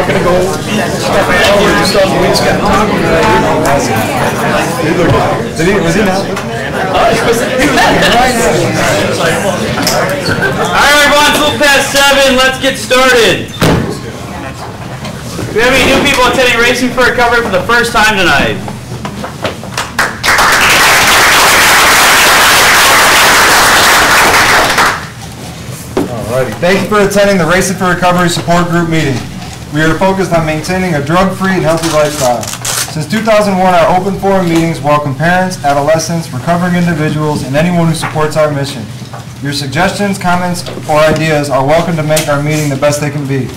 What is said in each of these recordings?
gonna go. Was he not? Alright everyone, it's a little past 7. Let's get started. Do we have any new people attending Racing for Recovery for the first time tonight? Alrighty. Thank you for attending the Racing for Recovery Support Group meeting. We are focused on maintaining a drug-free and healthy lifestyle. Since 2001, our open forum meetings welcome parents, adolescents, recovering individuals, and anyone who supports our mission. Your suggestions, comments, or ideas are welcome to make our meeting the best they can be.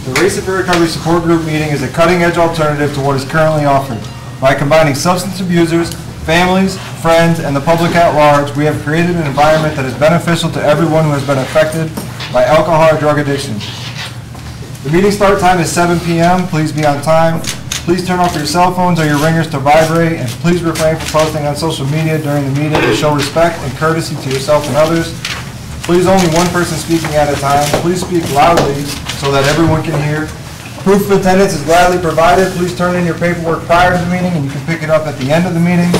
The Racing for Recovery Support Group meeting is a cutting-edge alternative to what is currently offered. By combining substance abusers, families, friends, and the public at large, we have created an environment that is beneficial to everyone who has been affected by alcohol or drug addiction. The meeting start time is 7 p.m. Please be on time. Please turn off your cell phones or your ringers to vibrate, and please refrain from posting on social media during the meeting to show respect and courtesy to yourself and others. Please only one person speaking at a time. Please speak loudly so that everyone can hear. Proof of attendance is gladly provided. Please turn in your paperwork prior to the meeting, and you can pick it up at the end of the meeting.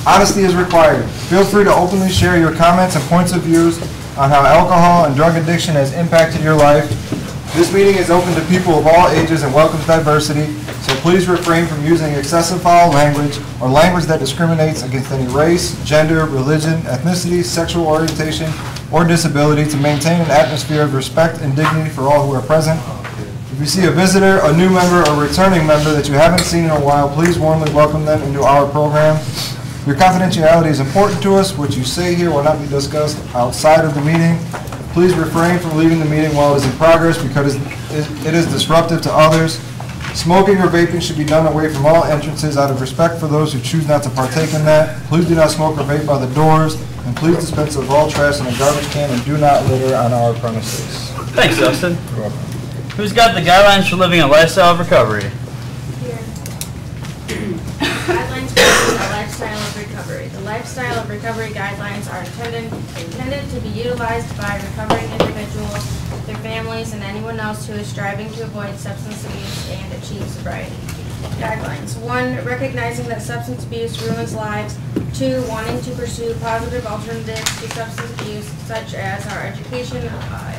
Honesty is required. Feel free to openly share your comments and points of views on how alcohol and drug addiction has impacted your life. This meeting is open to people of all ages and welcomes diversity, so please refrain from using excessive foul language or language that discriminates against any race, gender, religion, ethnicity, sexual orientation, or disability to maintain an atmosphere of respect and dignity for all who are present. If you see a visitor, a new member, or returning member that you haven't seen in a while, please warmly welcome them into our program. Your confidentiality is important to us. What you say here will not be discussed outside of the meeting. Please refrain from leaving the meeting while it is in progress because it is disruptive to others. Smoking or vaping should be done away from all entrances out of respect for those who choose not to partake in that. Please do not smoke or vape by the doors, and please dispense of all trash in a garbage can and do not litter on our premises. Thanks, Dustin. You're welcome. Who's got the guidelines for living a lifestyle of recovery? Here. Guidelines for living a lifestyle of recovery. The lifestyle of recovery guidelines are intended to be utilized by recovering individuals, their families, and anyone else who is striving to avoid substance abuse and achieve sobriety. Guidelines. 1. Recognizing that substance abuse ruins lives. 2. Wanting to pursue positive alternatives to substance abuse, such as our education,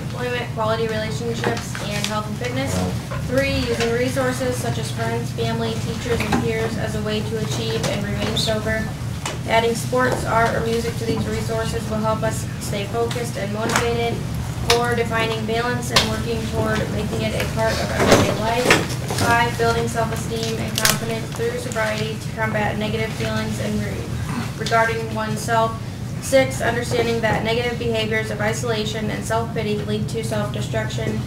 employment, quality relationships, and health and fitness. 3. Using resources such as friends, family, teachers, and peers as a way to achieve and remain sober. Adding sports, art, or music to these resources will help us stay focused and motivated. 4. Defining balance and working toward making it a part of everyday life. 5. Building self-esteem and confidence through sobriety to combat negative feelings and regarding oneself. 6. Understanding that negative behaviors of isolation and self-pity lead to self-destruction.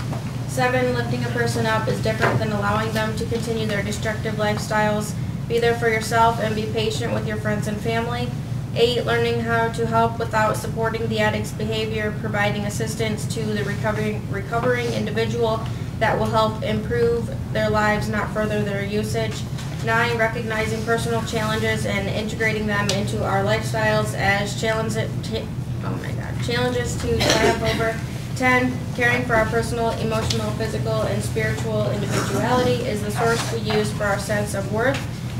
7. Lifting a person up is different than allowing them to continue their destructive lifestyles. Be there for yourself and be patient with your friends and family. 8. Learning how to help without supporting the addict's behavior, providing assistance to the recovering individual that will help improve their lives, not further their usage. 9. Recognizing personal challenges and integrating them into our lifestyles as challenges to triumph over. 10. Caring for our personal, emotional, physical, and spiritual individuality is the source we use for our sense of worth.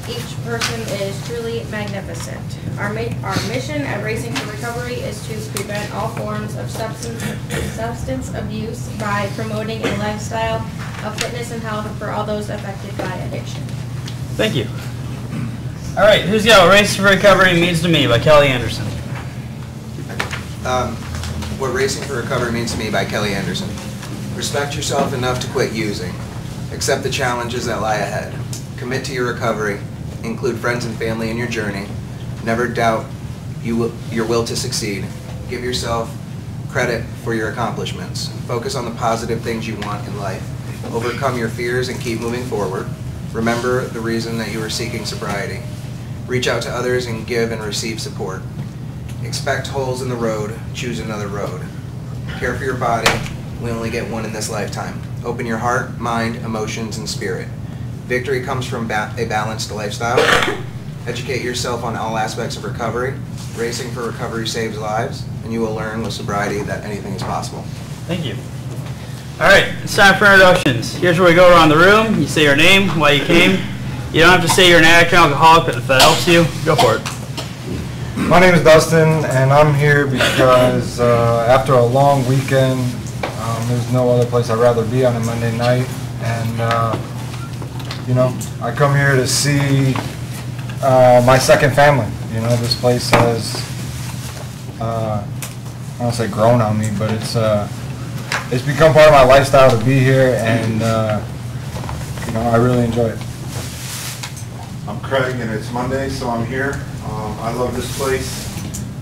Each person is truly magnificent. Our mission at Racing for Recovery is to prevent all forms of substance abuse by promoting a lifestyle of fitness and health for all those affected by addiction. Thank you. All right, who's got what Racing for Recovery means to me by Kelly Anderson? What Racing for Recovery means to me by Kelly Anderson. Respect yourself enough to quit using. Accept the challenges that lie ahead. Commit to your recovery. Include friends and family in your journey. Never doubt your will to succeed. Give yourself credit for your accomplishments. Focus on the positive things you want in life. Overcome your fears and keep moving forward. Remember the reason that you are seeking sobriety. Reach out to others and give and receive support. Expect holes in the road. Choose another road. Care for your body. We only get one in this lifetime. Open your heart, mind, emotions, and spirit. Victory comes from a balanced lifestyle. Educate yourself on all aspects of recovery. Racing for Recovery saves lives, and you will learn with sobriety that anything is possible. Thank you. All right, it's time for introductions. Here's where we go around the room. You say your name, why you came. You don't have to say you're an addict or alcoholic, but if that helps you, go for it. My name is Dustin, and I'm here because after a long weekend, there's no other place I'd rather be on a Monday night. And, you know, I come here to see my second family. You know, this place has, I don't want to say grown on me, but it's become part of my lifestyle to be here, and, you know, I really enjoy it. I'm Craig, and it's Monday, so I'm here. I love this place.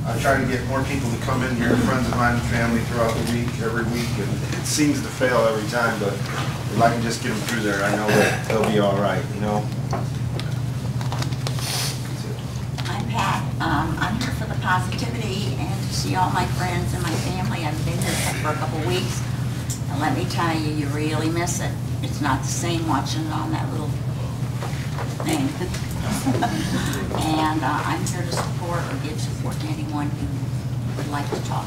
I try to get more people to come in here, friends of mine and family throughout the week, every week, and it seems to fail every time, but if I can just get them through there, I know that they'll be all right, you know? I'm Pat. I'm here for the positivity and to see all my friends and my family. I've been here for a couple weeks, and let me tell you, you really miss it. It's not the same watching it on that little thing. And I'm here to support or give support to anyone who would like to talk.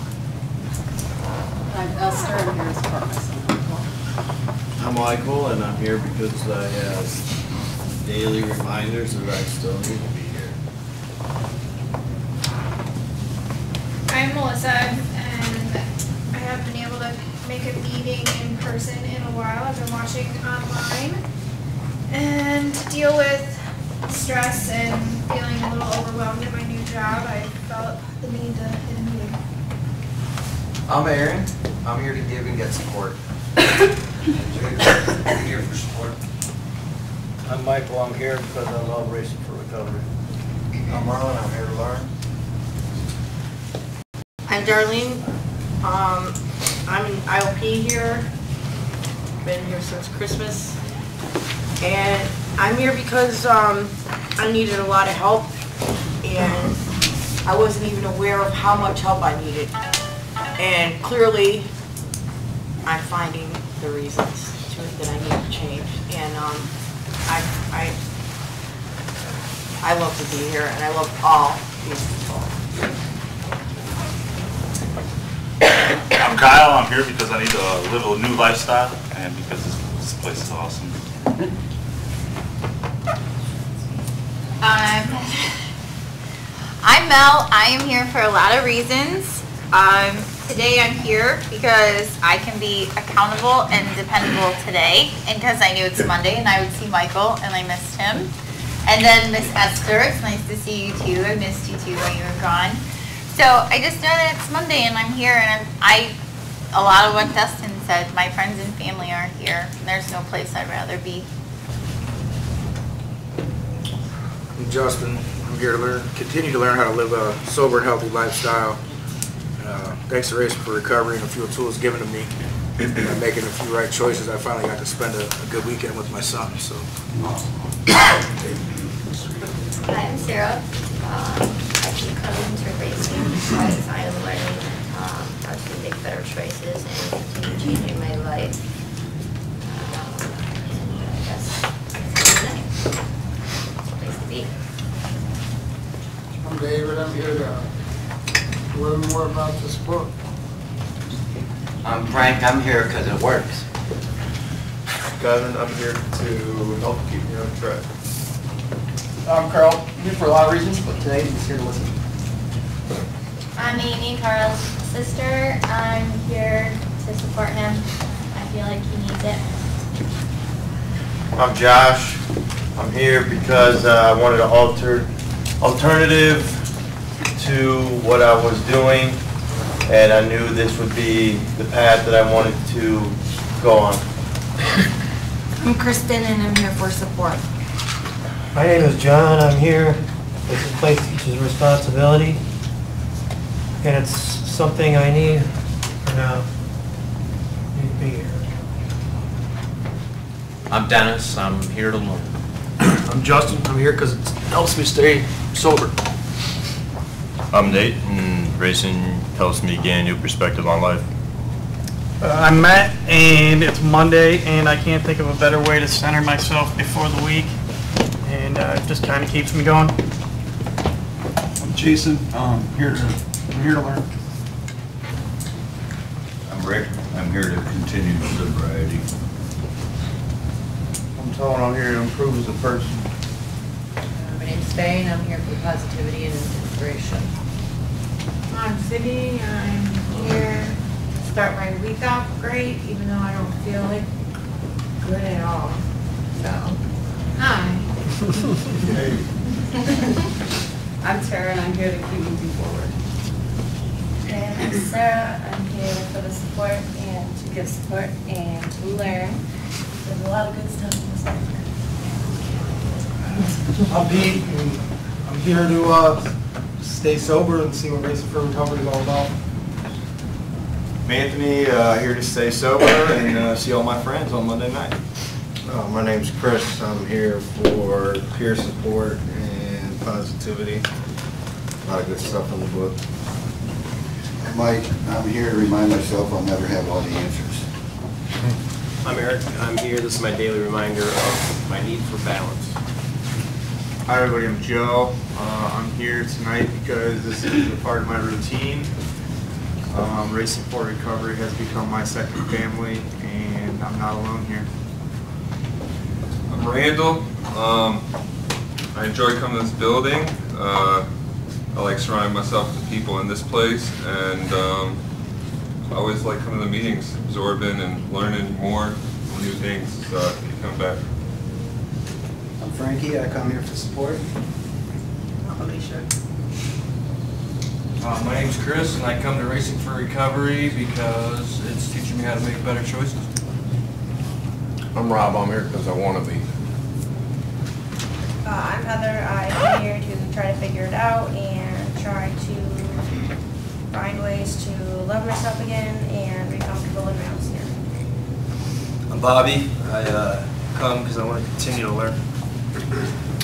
I'm Esther, I'm here to support myself. I'm Michael, and I'm here because I have daily reminders that I still need to be here. I'm Melissa, and I haven't been able to make a meeting in person in a while. I've been watching online, and to deal with stress and feeling a little overwhelmed at my new job, I felt the need to hit a meeting. I'm Aaron. I'm here to give and get support. I'm here for support. I'm Michael. I'm here because I love Racing for Recovery. I'm Marlon, I'm here to learn. I'm Darlene. I'm an IOP here. Been here since Christmas. And I'm here because I needed a lot of help, and I wasn't even aware of how much help I needed. And clearly, I'm finding the reasons that I need to change. And I love to be here, and I love all these people. I'm Kyle. I'm here because I need to live a new lifestyle and because this place is awesome. I'm Mel. I am here for a lot of reasons. Today I'm here because I can be accountable and dependable today, and because I knew it's Monday and I would see Michael and I missed him. And then Miss Esther, it's nice to see you too. I missed you too when you were gone. So I just know that it's Monday and I'm here, and a lot of what Dustin said, my friends and family are here. And there's no place I'd rather be. I'm Justin. I'm here to continue to learn how to live a sober and healthy lifestyle. Thanks to Racing for Recovery and a few tools given to me, and making a few right choices, I finally got to spend a good weekend with my son. So. Hi, I'm Sarah. I keep coming to racing because I am learning how to make better choices and continue changing my life. And I guess that's nice. It's a place to be. I'm David. I'm here to learn more about this book. I'm Frank. I'm here because it works. Kevin, I'm here to help keep you on track. I'm Carl. I'm here for a lot of reasons, but today I'm just here to listen. I'm Amy, Carl's sister. I'm here to support him. I feel like he needs it. I'm Josh. I'm here because I wanted an alternative to what I was doing, and I knew this would be the path that I wanted to go on. I'm Kristen, and I'm here for support. My name is John. I'm here. This place teaches responsibility, and it's something I need now. Need to be here. I'm Dennis. I'm here to learn. I'm Justin. I'm here because it helps me stay sober. I'm Nate, and racing helps me gain a new perspective on life. I'm Matt, and it's Monday, and I can't think of a better way to center myself before the week, and it just kind of keeps me going. I'm Jason. I'm here to learn. I'm Rick. I'm I'm here to continue sobriety. I'm Tone, I'm here to improve as a person. My name's Faye, and I'm here for positivity and inspiration. I'm Sydney, I'm here to start my week off great, even though I don't feel like good at all. So, hi. I'm Tara, and I'm here to keep moving forward. And I'm Sarah. I'm here for the support and to give support and to learn. There's a lot of good stuff in this life. I'm Pete, and I'm here to stay sober and see what Racing for Recovery is all about. I'm Anthony, here to stay sober and see all my friends on Monday night. My name's Chris. I'm here for peer support and positivity. A lot of good stuff in the book. Mike, I'm here to remind myself I'll never have all the answers. I'm Eric. I'm here. This is my daily reminder of my need for balance. Hi everybody, I'm Joe. I'm here tonight because this is a part of my routine. Racing for Recovery has become my second family, and I'm not alone here. I'm Randall. I enjoy coming to this building. I like surrounding myself with the people in this place, and I always like coming to the meetings, absorbing and learning more new things. So I keep coming back. I'm Frankie. I come here for support. I'm Alicia. My name's Chris, and I come to Racing for Recovery because it's teaching me how to make better choices. I'm Rob. I'm here because I want to be. I'm Heather. I'm here to try to figure it out and try to find ways to love myself again and be comfortable in my own skin. I'm Bobby. I come because I want to continue to learn.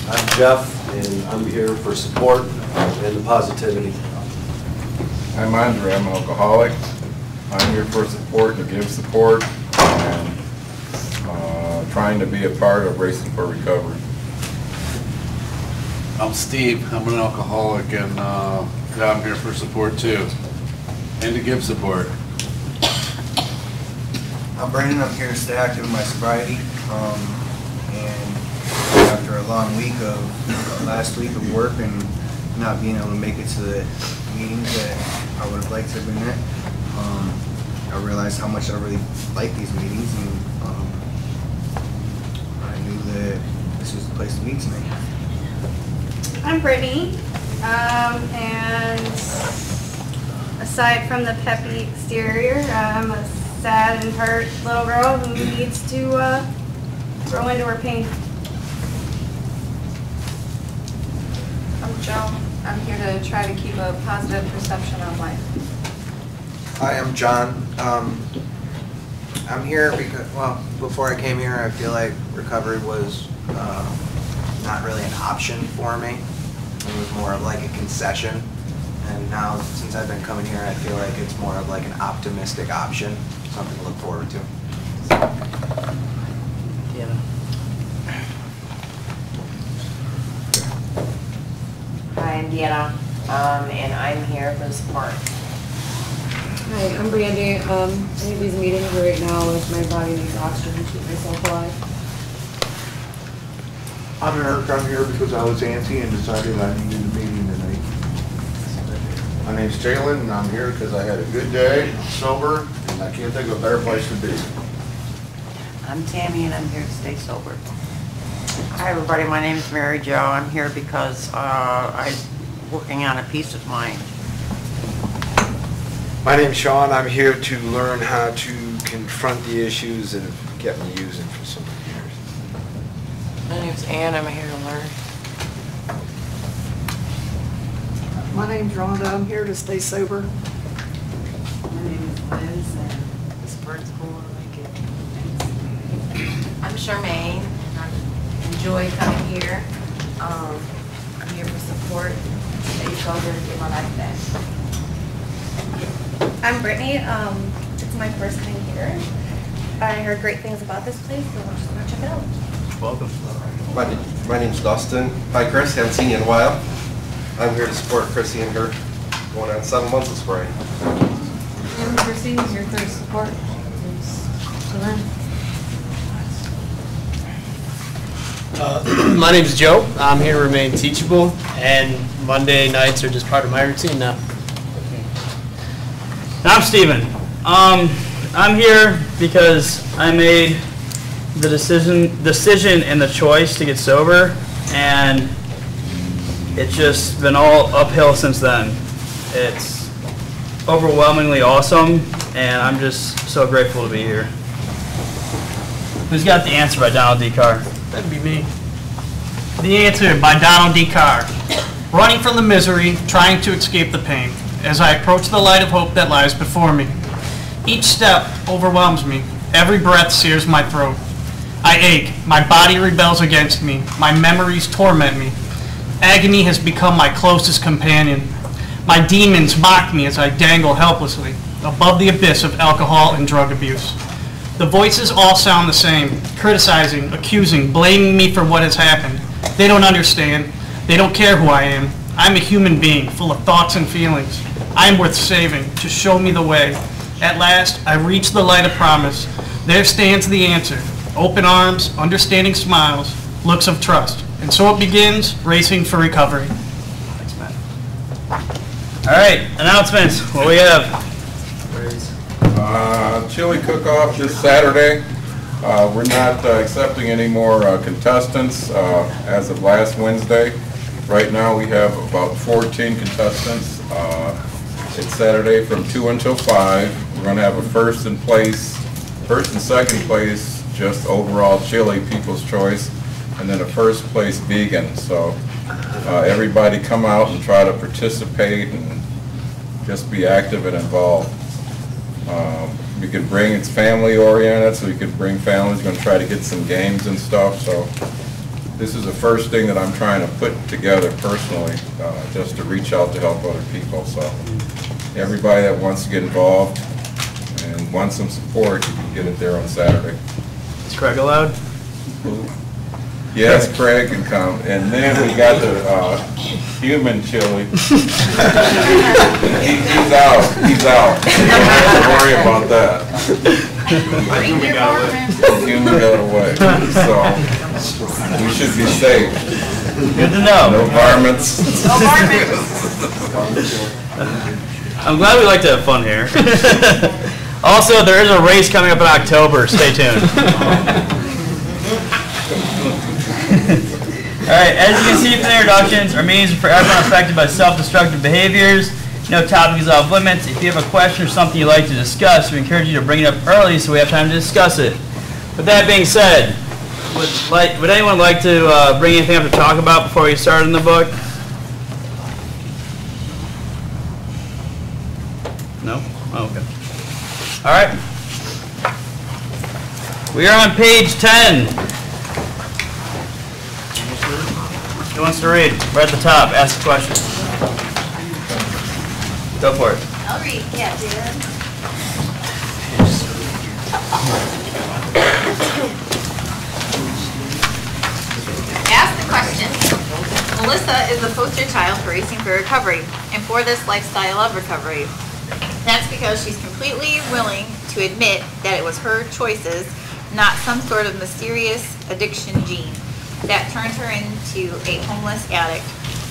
I'm Jeff, and I'm here for support and the positivity. I'm Andre. I'm an alcoholic. I'm here for support and to give support and trying to be a part of Racing for Recovery. I'm Steve. I'm an alcoholic, and I'm here for support too, and to give support. I'm Brandon. I'm here to stay active in my sobriety. And after a long week of last week of work and not being able to make it to the meetings that I would have liked to have been at, I realized how much I really like these meetings, and I knew that this was the place to meet tonight. I'm Brittany, and aside from the peppy exterior, I'm a sad and hurt little girl who needs to grow into her pain. I'm Joan. I'm here to try to keep a positive perception of life. Hi, I'm John. I'm here because, well, before I came here, I feel like recovery was not really an option for me. It was more of like a concession. And now, since I've been coming here, I feel like it's more of like an optimistic option, something to look forward to. Yeah. Hi, I'm Deanna, and I'm here for the support. Hi, I'm Brandy. I need these meetings right now if my body needs oxygen to keep myself alive. I'm Eric. I'm here because I was antsy and decided I needed a meeting tonight. My name's Jalen, and I'm here because I had a good day, I'm sober, and I can't think of a better place to be. I'm Tammy, and I'm here to stay sober. Hi, everybody. My name is Mary Jo. I'm here because I'm working on a peace of mind. My name's Sean. I'm here to learn how to confront the issues that have kept me using for so many years. My name's Ann. I'm here to learn. My name's Rhonda. I'm here to stay sober. My name is Liz, and this bird's cool to make it. I'm Charmaine, and I enjoy coming here. I'm here for support, stay sober, and get my life back. I'm Brittany. It's my first time here. I heard great things about this place, and I just want to check it out. Welcome. My name's Dustin. Hi, Chris. Haven't seen you in a while. I'm here to support Chrissy and her going on 7 months of sobriety. I'm Chrissy. I'm here for support. My name's Joe. I'm here to remain teachable, and Monday nights are just part of my routine now. I'm Steven. I'm here because I made the decision and the choice to get sober, and it's just been all uphill since then. It's overwhelmingly awesome, and I'm just so grateful to be here. Who's got the answer by Donald D. Carr? That'd be me. The answer by Donald D. Carr. Running from the misery, trying to escape the pain, as I approach the light of hope that lies before me. Each step overwhelms me. Every breath sears my throat. I ache. My body rebels against me. My memories torment me. Agony has become my closest companion. My demons mock me as I dangle helplessly above the abyss of alcohol and drug abuse. The voices all sound the same, criticizing, accusing, blaming me for what has happened. They don't understand. They don't care who I am. I'm a human being, full of thoughts and feelings. I am worth saving. Just show me the way. At last, I reach the light of promise. There stands the answer. Open arms, understanding smiles, looks of trust. And so it begins, racing for recovery. Thanks, Matt. All right, announcements. What do we have? Chili cook-off this Saturday. We're not accepting any more contestants as of last Wednesday. Right now we have about 14 contestants. It's Saturday from 2 until 5. We're going to have a first and second place, just overall chili, people's choice, and then a first place vegan. So everybody come out and try to participate and just be active and involved. We could bring, it's family oriented, so you could bring families. We're going to try to get some games and stuff. So this is the first thing that I'm trying to put together personally, just to reach out to help other people. So everybody that wants to get involved and wants some support, you can get it there on Saturday. Is Craig allowed? Yes, Craig can come. And then we got the human chili. He's out. Don't have to worry about that. Human got away. So we should be safe. Good to know. No varmints. No varmints. I'm glad we like to have fun here. Also, there is a race coming up in October. Stay tuned. Alright, as you can see from the introductions, our meetings are for everyone affected by self-destructive behaviors. No topic is off limits. If you have a question or something you'd like to discuss, we encourage you to bring it up early so we have time to discuss it. With that being said, would anyone like to bring anything up to talk about before we start in the book? No? Oh, okay. Alright. We are on page 10. Who wants to read? Right at the top, ask a question. Go for it. I'll read, yeah, dude. Ask the question. Melissa is the poster child for Racing for Recovery and for this lifestyle of recovery. That's because she's completely willing to admit that it was her choices, not some sort of mysterious addiction gene that turned her into a homeless addict.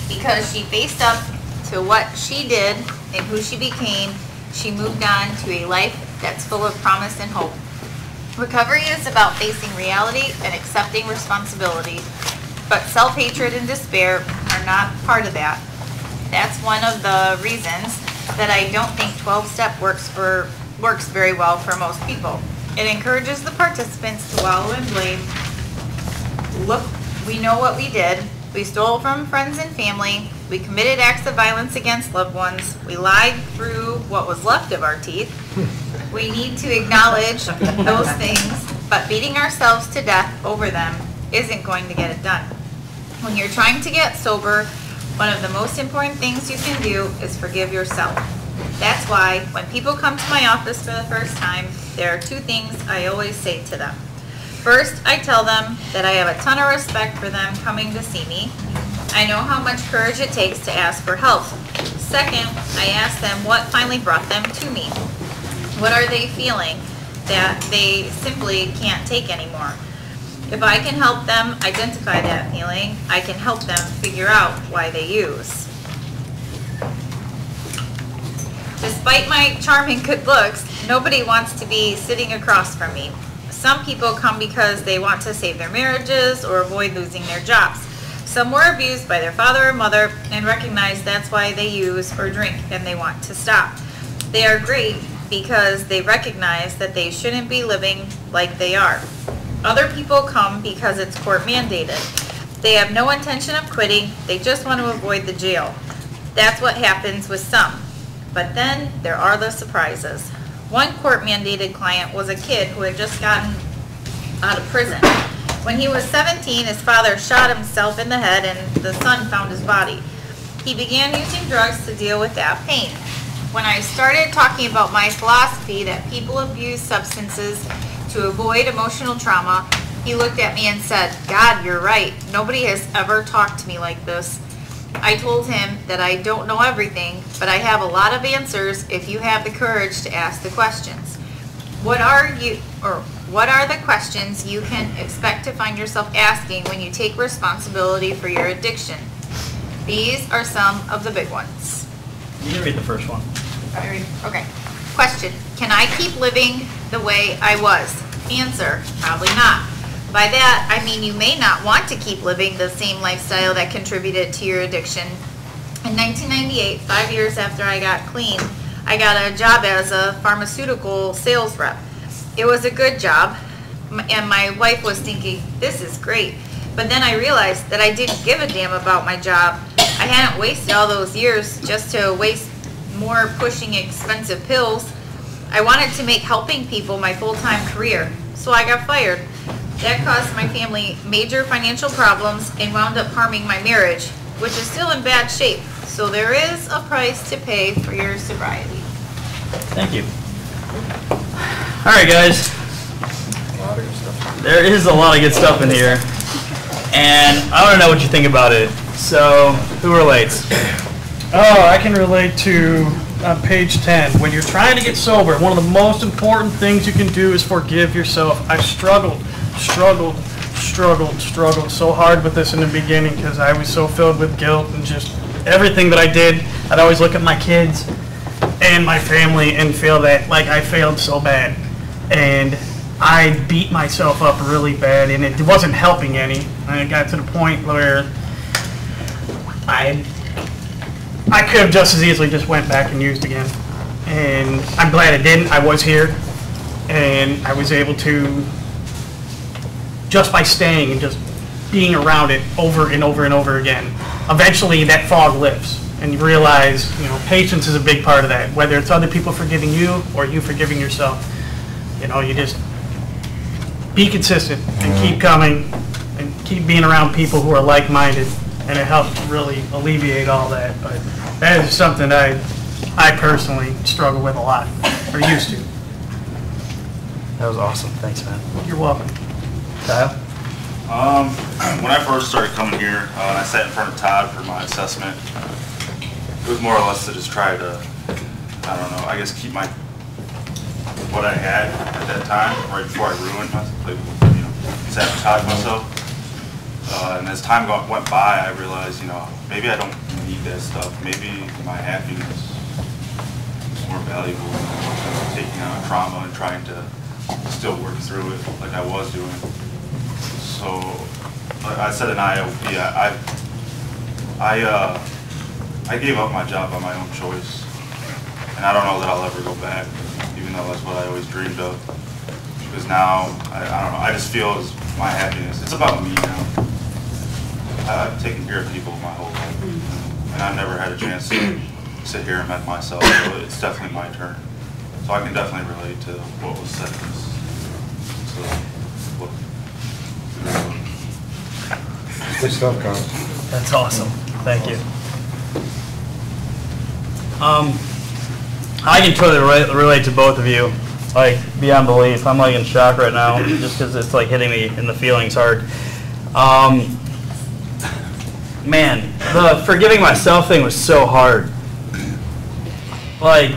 Because she faced up to what she did and who she became, she moved on to a life that's full of promise and hope. Recovery is about facing reality and accepting responsibility, but self-hatred and despair are not part of that. That's one of the reasons that I don't think 12-step works very well for most people. It encourages the participants to wallow in blame. Look, we know what we did. We stole from friends and family. We committed acts of violence against loved ones. We lied through what was left of our teeth. We need to acknowledge those things, but beating ourselves to death over them isn't going to get it done. When you're trying to get sober, one of the most important things you can do is forgive yourself. That's why when people come to my office for the first time, there are two things I always say to them. First, I tell them that I have a ton of respect for them coming to see me. I know how much courage it takes to ask for help. Second, I ask them what finally brought them to me. What are they feeling that they simply can't take anymore? If I can help them identify that feeling, I can help them figure out why they use. Despite my charm and good looks, nobody wants to be sitting across from me. Some people come because they want to save their marriages or avoid losing their jobs. Some were abused by their father or mother and recognize that's why they use or drink and they want to stop. They are great because they recognize that they shouldn't be living like they are. Other people come because it's court mandated. They have no intention of quitting, they just want to avoid the jail. That's what happens with some. But then there are the surprises. One court-mandated client was a kid who had just gotten out of prison. When he was 17, his father shot himself in the head and the son found his body. He began using drugs to deal with that pain. When I started talking about my philosophy that people abuse substances to avoid emotional trauma, he looked at me and said, "God, you're right. Nobody has ever talked to me like this." I told him that I don't know everything, but I have a lot of answers if you have the courage to ask the questions. What are the questions you can expect to find yourself asking when you take responsibility for your addiction? These are some of the big ones. You can read the first one. Okay. Question: can I keep living the way I was? Answer: probably not. By that, I mean you may not want to keep living the same lifestyle that contributed to your addiction. In 1998, 5 years after I got clean, I got a job as a pharmaceutical sales rep. It was a good job, and my wife was thinking, this is great. But then I realized that I didn't give a damn about my job. I hadn't wasted all those years just to waste more pushing expensive pills. I wanted to make helping people my full-time career, so I got fired. That caused my family major financial problems and wound up harming my marriage, which is still in bad shape. So there is a price to pay for your sobriety. Thank you. All right, guys. There is a lot of good stuff in here, and I want to know what you think about it. So, who relates? Oh, I can relate to page 10. When you're trying to get sober, one of the most important things you can do is forgive yourself. I struggled so hard with this in the beginning because I was so filled with guilt and just everything that I did. I'd always look at my kids and my family and feel that like I failed so bad. And I beat myself up really bad and it wasn't helping any. And it got to the point where I could have just as easily just went back and used again. And I'm glad I didn't. I was here and I was able to, just by staying and just being around it over and over and over again, eventually that fog lifts and you realize, you know, patience is a big part of that. Whether it's other people forgiving you or you forgiving yourself, you know, you just be consistent and keep coming and keep being around people who are like-minded, and it helps really alleviate all that. But that is something I personally struggle with a lot, or used to. That was awesome. Thanks, man. You're welcome. Kyle? When I first started coming here, I sat in front of Todd for my assessment. It was more or less to just try to, I don't know, I guess keep my, what I had at that time, right before I ruined myself, like, you know, sabotage myself. And as time went by, I realized, you know, maybe I don't need that stuff. Maybe my happiness is more valuable than taking on trauma and trying to still work through it like I was doing. So I said in IOP, I gave up my job by my own choice, and I don't know that I'll ever go back, even though that's what I always dreamed of. Because now, I don't know, I just feel it's my happiness. It's about me now. I've taken care of people my whole life, and I've never had a chance to sit here and met myself, so it's definitely my turn. So I can definitely relate to what was said. Good stuff, Kyle. That's awesome. Thank you. I can totally relate to both of you, like beyond belief. I'm like in shock right now, just because it's like hitting me in the feelings hard. Man, the forgiving myself thing was so hard. Like,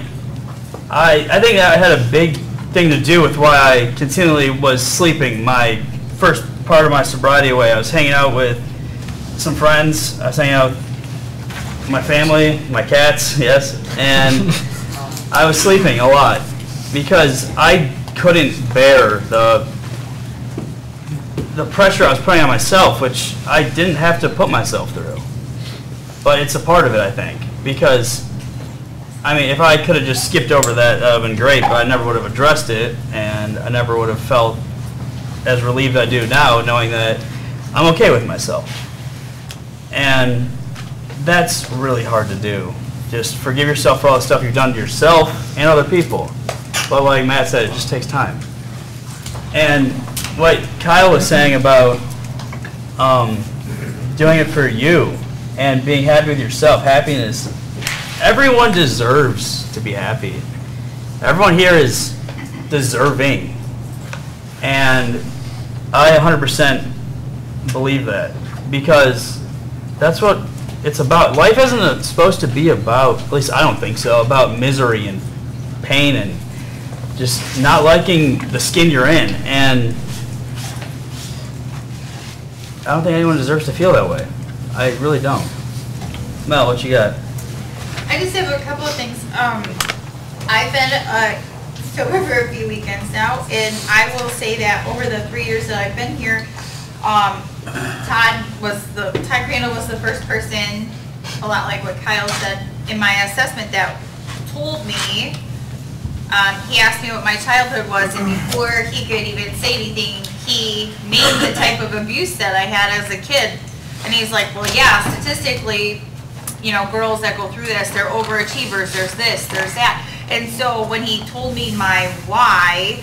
I think that had a big thing to do with why I continually was sleeping my first part of my sobriety away. I was hanging out with some friends. I was hanging out with my family, my cats, yes, and I was sleeping a lot because I couldn't bear the pressure I was putting on myself, which I didn't have to put myself through. But it's a part of it, I think, because, I mean, if I could have just skipped over that, that would have been great, but I never would have addressed it, and I never would have felt as relieved I do now, knowing that I'm okay with myself. And that's really hard to do. Just forgive yourself for all the stuff you've done to yourself and other people. But like Matt said, it just takes time. And what Kyle was saying about doing it for you and being happy with yourself, happiness, everyone deserves to be happy. Everyone here is deserving. And I 100% believe that, because that's what it's about. Life isn't supposed to be about, at least I don't think so, about misery and pain and just not liking the skin you're in. And I don't think anyone deserves to feel that way. I really don't. Mel, what you got? I just have a couple of things. I've been sober for a few weekends now, and I will say that over the 3 years that I've been here, Todd Crandall was the first person, a lot like what Kyle said in my assessment, that told me, he asked me what my childhood was, and before he could even say anything, he named the type of abuse that I had as a kid. And he's like, well, yeah, statistically, you know, girls that go through this, they're overachievers, there's this, there's that. And so when he told me my why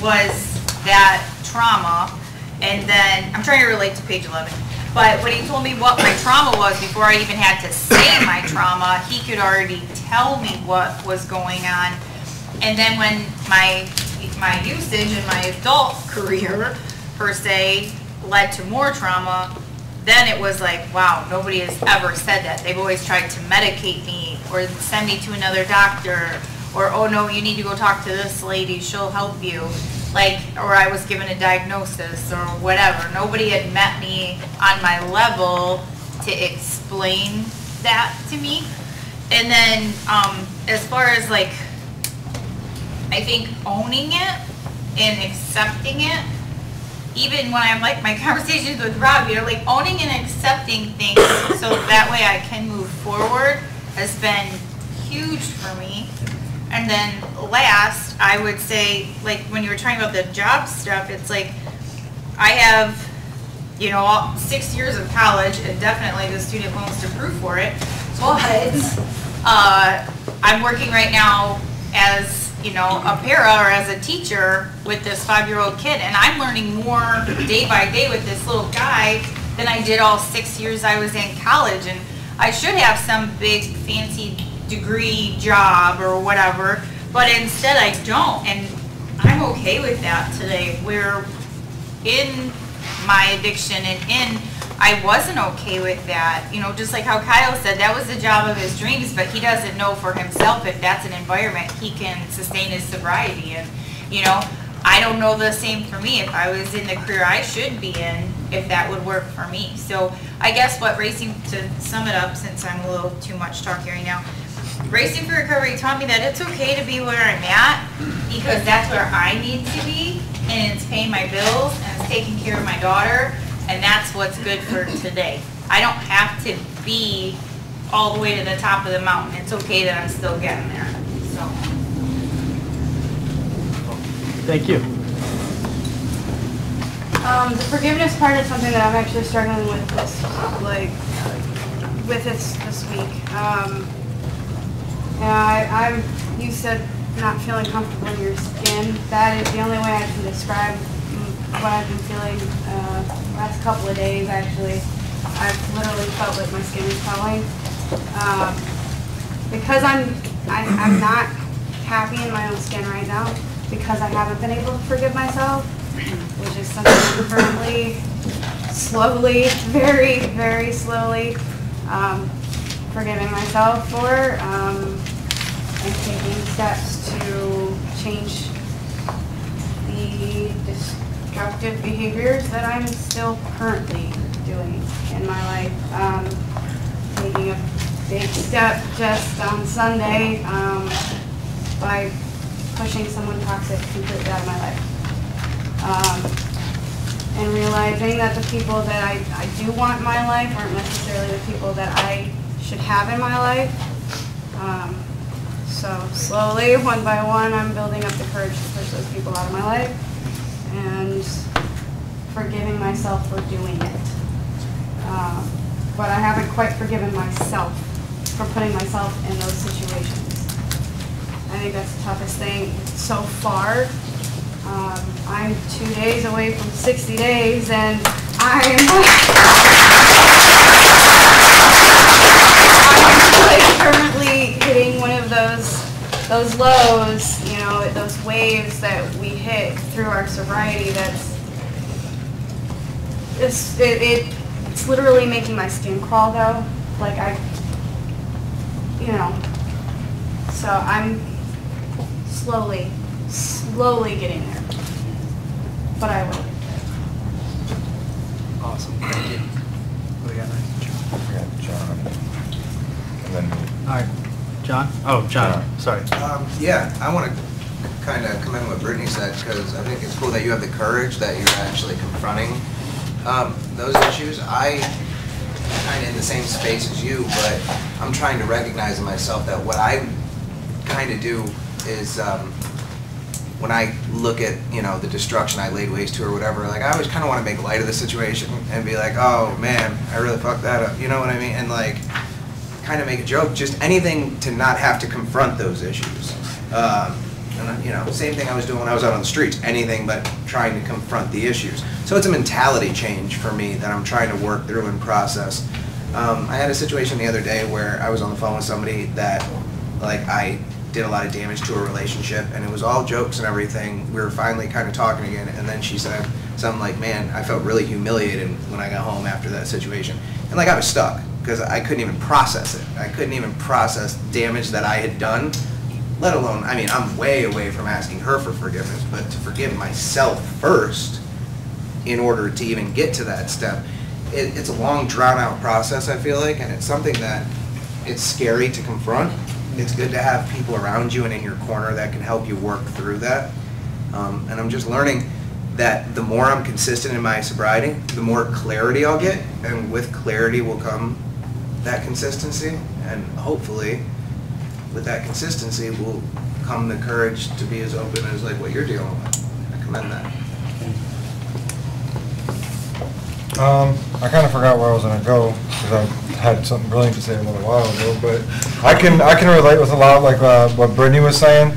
was that trauma, and then, I'm trying to relate to page 11, but when he told me what my trauma was before I even had to say my trauma, he could already tell me what was going on. And then when my usage in my adult career, per se, led to more trauma, then it was like, wow, nobody has ever said that. They've always tried to medicate me or send me to another doctor, or, oh no, you need to go talk to this lady, she'll help you. Like, or I was given a diagnosis or whatever. Nobody had met me on my level to explain that to me. And then as far as like, I think owning it and accepting it, even when I'm like my conversations with Rob, you know, like owning and accepting things so that way I can move forward has been huge for me. And then last, I would say, like when you were talking about the job stuff, it's like I have, you know, 6 years of college and definitely the student loans to prove for it. But I'm working right now as, you know, a para or as a teacher with this 5-year-old kid, and I'm learning more day by day with this little guy than I did all 6 years I was in college. And I should have some big fancy degree job or whatever, but instead I don't, and I'm okay with that today. Where in my addiction and I wasn't okay with that, you know, just like how Kyle said, that was the job of his dreams, but he doesn't know for himself if that's an environment he can sustain his sobriety. And, you know, I don't know the same for me. If I was in the career I should be in, if that would work for me. So I guess what Racing, to sum it up, since I'm a little too much talking right now, Racing for Recovery taught me that it's okay to be where I'm at, because that's where I need to be, and it's paying my bills, and it's taking care of my daughter, and that's what's good for today. I don't have to be all the way to the top of the mountain. It's okay that I'm still getting there. So. Thank you. The forgiveness part is something that I'm actually struggling with this week. I'm used to not feeling comfortable in your skin. That is the only way I can describe what I've been feeling last couple of days. Actually, I've literally felt like my skin is crawling. Because I'm not happy in my own skin right now, because I haven't been able to forgive myself, which is something I'm currently slowly, very, very slowly forgiving myself for, and taking steps to change destructive behaviors that I'm still currently doing in my life. Taking a big step just on Sunday by pushing someone toxic completely out of my life. And realizing that the people that I do want in my life aren't necessarily the people that I should have in my life. So slowly, one by one, I'm building up the courage to push those people out of my life and forgiving myself for doing it. But I haven't quite forgiven myself for putting myself in those situations. I think that's the toughest thing so far. I'm 2 days away from 60 days, and I'm like currently hitting one of those lows, you know, those waves that we hit through our sobriety. It's literally making my skin crawl, though. Like so I'm slowly getting there. But I will. Awesome. Thank you. What do we got next? We got John. And then All right. John? Oh, John. Sorry. Yeah, I want to kind of commend what Brittany said, because I think it's cool that you have the courage that you're actually confronting those issues. I'm kind of in the same space as you, but I'm trying to recognize in myself that what I kind of do is when I look at, the destruction I laid waste to or whatever, like I always kind of want to make light of the situation and be like, oh man, I really fucked that up, you know what I mean? And like, kind of make a joke, just anything to not have to confront those issues. And same thing I was doing when I was out on the streets, anything but trying to confront the issues. So it's a mentality change for me that I'm trying to work through and process. I had a situation the other day where I was on the phone with somebody that, like, I did a lot of damage to a relationship, and it was all jokes and everything. We were finally kind of talking again, and then she said something like, man, I felt really humiliated when I got home after that situation. And like I was stuck, because I couldn't even process it. I couldn't even process damage that I had done, let alone, I mean, I'm way away from asking her for forgiveness, but to forgive myself first in order to even get to that step, it's a long, drawn-out process, I feel like, and it's something that it's scary to confront. It's good to have people around you and in your corner that can help you work through that. And I'm just learning that the more I'm consistent in my sobriety, the more clarity I'll get, and with clarity will come that consistency, and hopefully with that consistency will come the courage to be as open as like what you're dealing with. I commend that. I kind of forgot where I was going to go because I had something brilliant to say a little while ago, but I can relate with a lot like what Brittany was saying,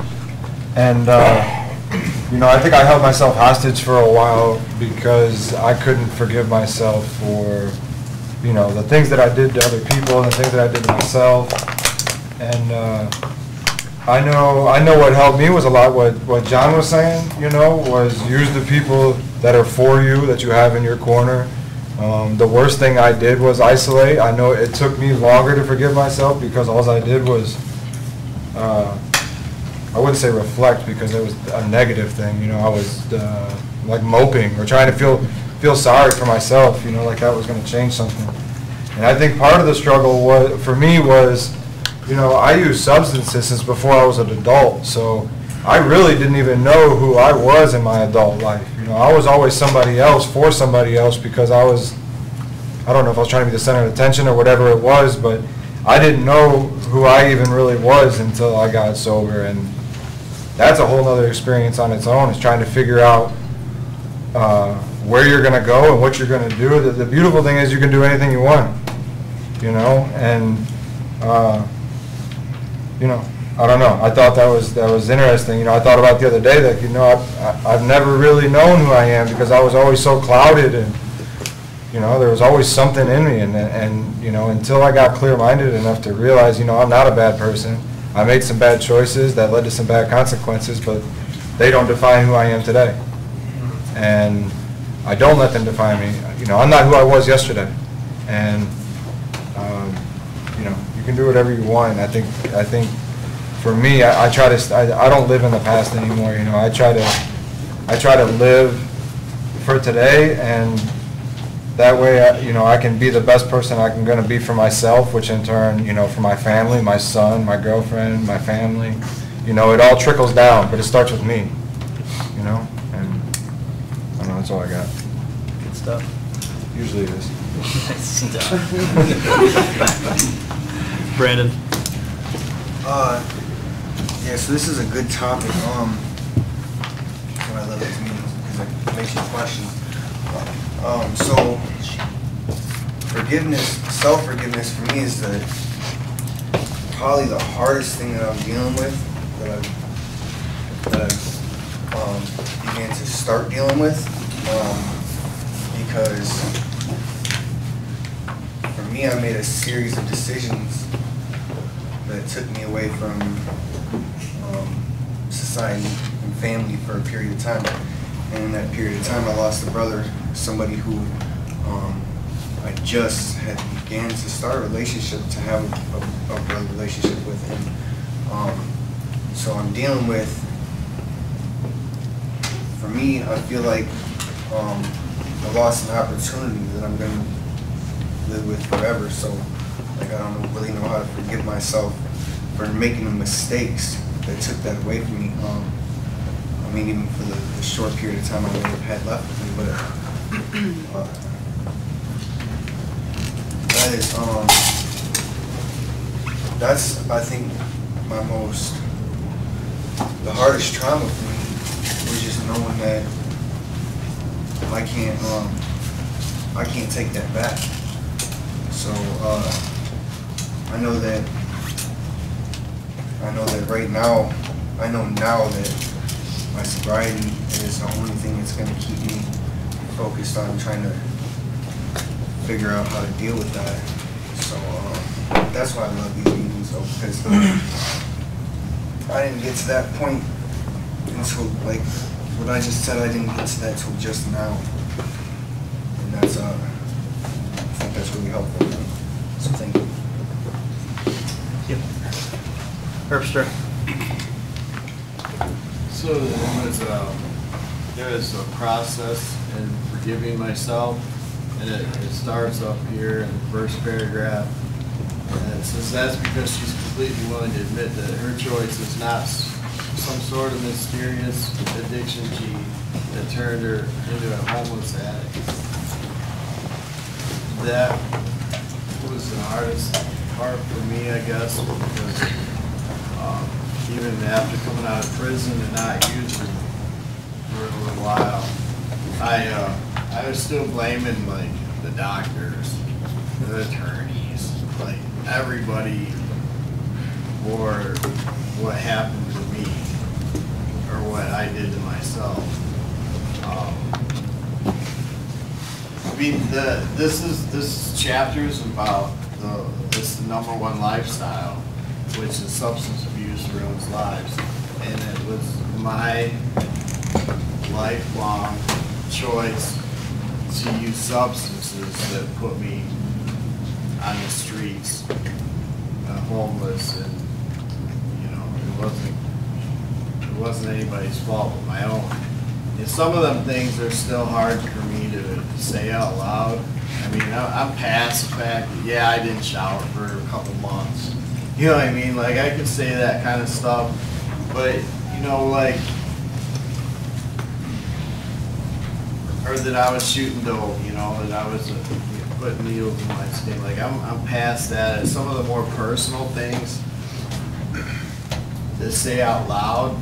and I think I held myself hostage for a while because I couldn't forgive myself for the things that I did to other people and the things that I did to myself. And I know what helped me was a lot what John was saying, was use the people that are for you, that you have in your corner. The worst thing I did was isolate. I know it took me longer to forgive myself because all I did was, I wouldn't say reflect because it was a negative thing. I was like moping or trying to feel sorry for myself, like that was going to change something. And I think part of the struggle for me was, I used substances since before I was an adult, so I really didn't even know who I was in my adult life. I was always somebody else for somebody else because I don't know if I was trying to be the center of attention or whatever it was, but I didn't know who I even really was until I got sober. And that's a whole other experience on its own, is trying to figure out where you're going to go and what you're going to do. The beautiful thing is you can do anything you want, and I don't know. I thought that was interesting. I thought about the other day that I've never really known who I am because I was always so clouded, and there was always something in me, and until I got clear-minded enough to realize I'm not a bad person. I made some bad choices that led to some bad consequences, but they don't define who I am today, and I don't let them define me. I'm not who I was yesterday, and you can do whatever you want. I think. For me, I try to. I don't live in the past anymore. I try to live for today, and that way, I can be the best person I'm going to be for myself, which in turn, for my family, my son, my girlfriend, my family. It all trickles down, but it starts with me, and I don't know, that's all I got. Good stuff. Usually it is. Brandon. Yeah, so this is a good topic. I love these meetings because it makes you question. So forgiveness, self-forgiveness for me is probably the hardest thing that I'm dealing with, that I've began to start dealing with, because for me, I made a series of decisions that took me away from society and family for a period of time. And in that period of time, I lost a brother, somebody who I just had began to start a relationship, to have a brother relationship with him. So I'm dealing with, for me, I feel like I lost an opportunity that I'm going to live with forever. So like I don't really know how to forgive myself for making the mistakes that took that away from me. I mean, even for the short period of time I may have had left with me, but that is, that's, I think, the hardest trauma for me was just knowing that I can't take that back. So, I know that right now, I know now that my sobriety is the only thing that's going to keep me focused on trying to figure out how to deal with that. So that's why I love these meetings, though, because I didn't get to that point until, like what I just said, I didn't get to that until just now. And that's, I think that's really helpful. So thank you. Yep. Herbster. So there was a process in forgiving myself, and it starts up here in the first paragraph. And it says that's because she's completely willing to admit that her choice is not some sort of mysterious addiction gene that turned her into a homeless addict. That was the hardest part for me, I guess, because even after coming out of prison and not using for a little while, I was still blaming like the doctors, the attorneys, like everybody for what happened to me or what I did to myself. I mean, this chapter is about this #1 lifestyle, which is substance abuse ruins lives, and it was my lifelong choice to use substances that put me on the streets, homeless, and it wasn't anybody's fault but my own. And some of them things are still hard for me to say out loud. I mean, I'm past the fact that, yeah, I didn't shower for a couple months. You know what I mean? Like, I could say that kind of stuff, but, like, or that I was shooting dope, that I was putting needles in my skin. Like, I'm past that. Some of the more personal things to say out loud,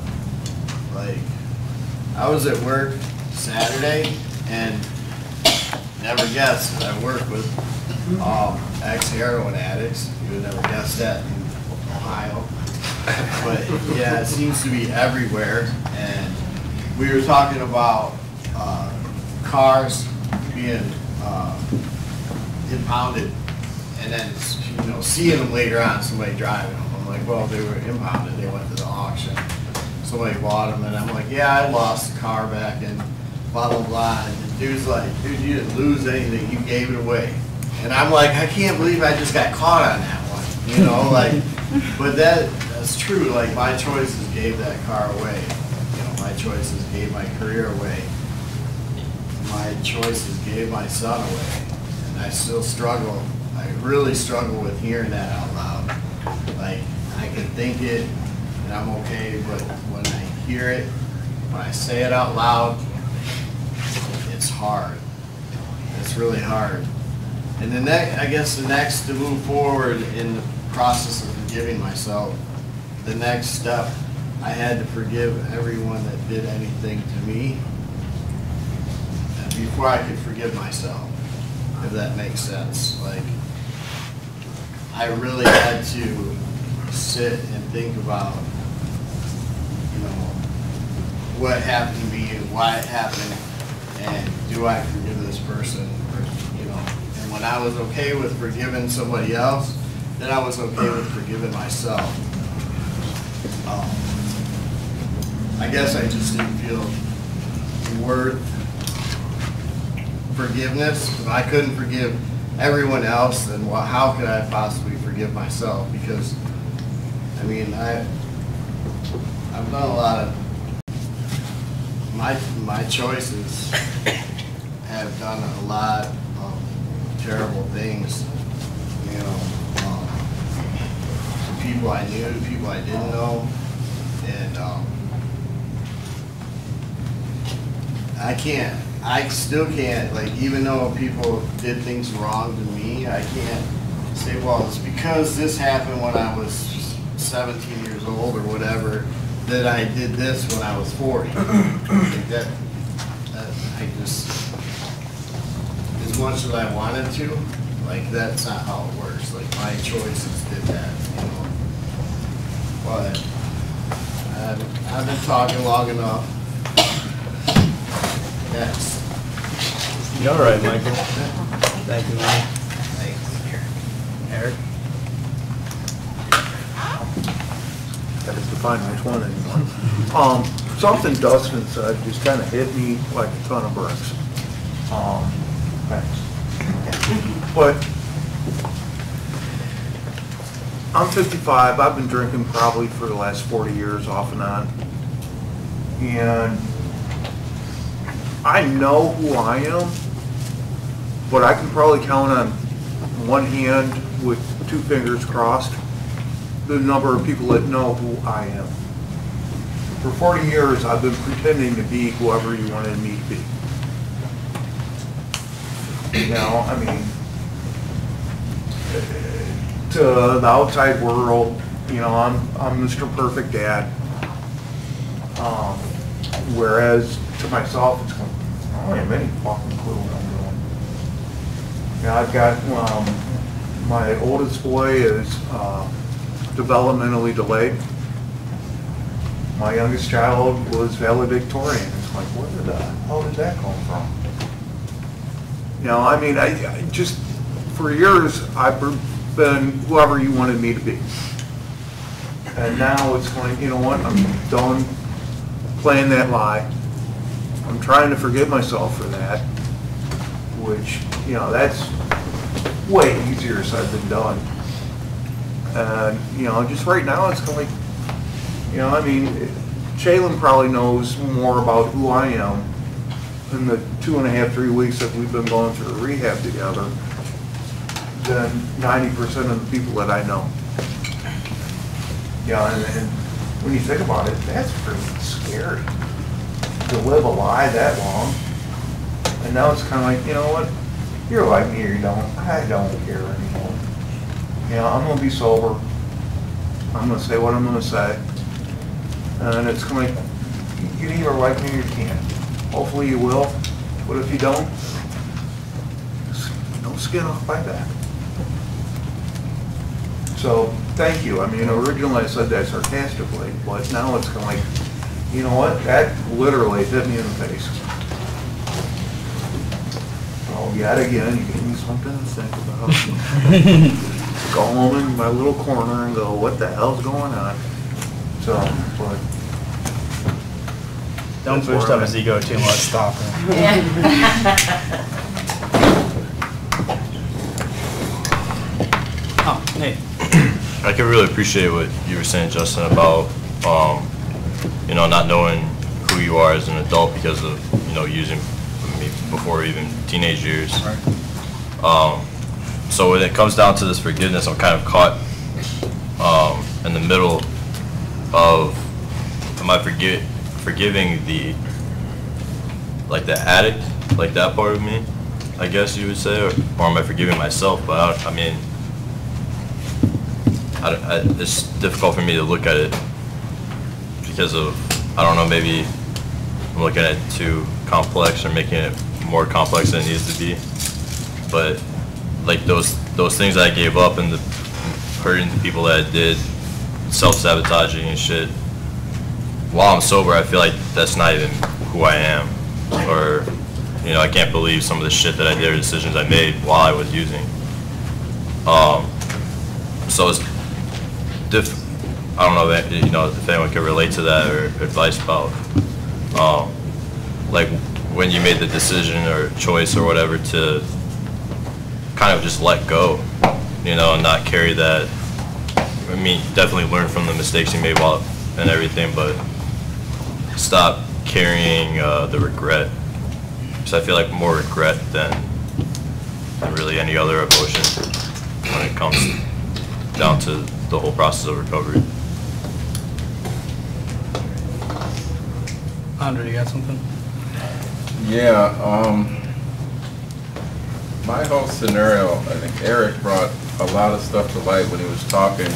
like, I was at work Saturday, and never guessed that I work with ex-heroin addicts. You would never guess that in Ohio. But yeah, it seems to be everywhere. And we were talking about cars being impounded, and then seeing them later on, somebody driving them. I'm like, well, they were impounded. They went to the auction. Somebody bought them, and I'm like, yeah, I lost the car back in blah, blah, blah. And the dude's like, dude, you didn't lose anything, you gave it away. And I'm like, I can't believe I just got caught on that one, like, but that's true, like, my choices gave that car away. My choices gave my career away. My my choices gave my son away. And I still struggle. I really struggle with hearing that out loud. Like, I can think it and I'm okay, but when I hear it, when I say it out loud, it's hard. It's really hard. And the next, I guess the next to move forward in the process of forgiving myself, the next step, I had to forgive everyone that did anything to me before I could forgive myself, if that makes sense. Like, I really had to sit and think about, you know, what happened to me and why it happened, and do I forgive this person, or, you know. And when I was okay with forgiving somebody else, then I was okay with forgiving myself. I guess I just didn't feel worth forgiveness. If I couldn't forgive everyone else, then how could I possibly forgive myself? Because, I mean, I've done a lot of, my choices have done a lot of terrible things, you know, to people I knew, to people I didn't know, and I still can't, like, even though people did things wrong to me, I can't say, well, it's because this happened when I was 17 years old or whatever, that I did this when I was 40. Like that I just, as much as I wanted to, like, that's not how it works. Like, my choices did that, you know. But I've been talking long enough. Next. You all right, Michael? Thank you, man. Thanks. Eric? That is to find which one anymore. Something Dustin said just kind of hit me like a ton of bricks. Thanks. But I'm 55. I've been drinking probably for the last 40 years off and on. And I know who I am, but I can probably count on one hand with 2 fingers crossed the number of people that know who I am. For 40 years, I've been pretending to be whoever you wanted me to be. You know, I mean, to the outside world, you know, I'm Mr. Perfect Dad. Whereas to myself, it's going, I don't have any fucking clue what I'm doing. You know, I've got, my oldest boy is developmentally delayed. My youngest child was valedictorian. It's like, where the hell did that come from? You know, I mean, I just, for years, I've been whoever you wanted me to be. And now it's like, you know what, I'm done playing that lie. I'm trying to forgive myself for that, which, you know, that's way easier said than done. And, you know, just right now it's kind of like, you know, I mean, Shaylin probably knows more about who I am in the 2.5, 3 weeks that we've been going through rehab together than 90% of the people that I know. Yeah, and when you think about it, that's pretty scary to live a lie that long. And now it's kind of like, you know what, you're like me or you don't, I don't care anymore. You know, I'm going to be sober. I'm going to say what I'm going to say. And it's kind of like, you can either like me or you can't. Hopefully you will, but if you don't, no skin off my back. So, thank you. I mean, originally I said that sarcastically, but now it's kind of like, you know what, that literally hit me in the face. Oh, yet again, you gave me something to think about. Go home in my little corner and go, what the hell's going on? So, but... Don't boost up his ego too much. Stop it. Oh, hey. I can really appreciate what you were saying, Justin, about you know, not knowing who you are as an adult because of, you know, using maybe before even teenage years. So when it comes down to this forgiveness, I'm kind of caught in the middle of, am I forgiving the addict, like that part of me, I guess you would say, or am I forgiving myself? But I mean, it's difficult for me to look at it because of, I don't know, maybe I'm looking at it too complex or making it more complex than it needs to be. But like those things that I gave up and the hurting the people that I did, self-sabotaging and shit, while I'm sober, I feel like that's not even who I am. Or, you know, I can't believe some of the shit that I did or decisions I made while I was using. So it's I don't know if, you know, if anyone can relate to that or advice about, like when you made the decision or choice or whatever to kind of just let go, you know, and not carry that. I mean, definitely learn from the mistakes you made while and everything, but stop carrying the regret. Because I feel like more regret than really any other emotion when it comes down to the whole process of recovery. Andre, you got something? Yeah, my whole scenario, I think Eric brought a lot of stuff to light when he was talking,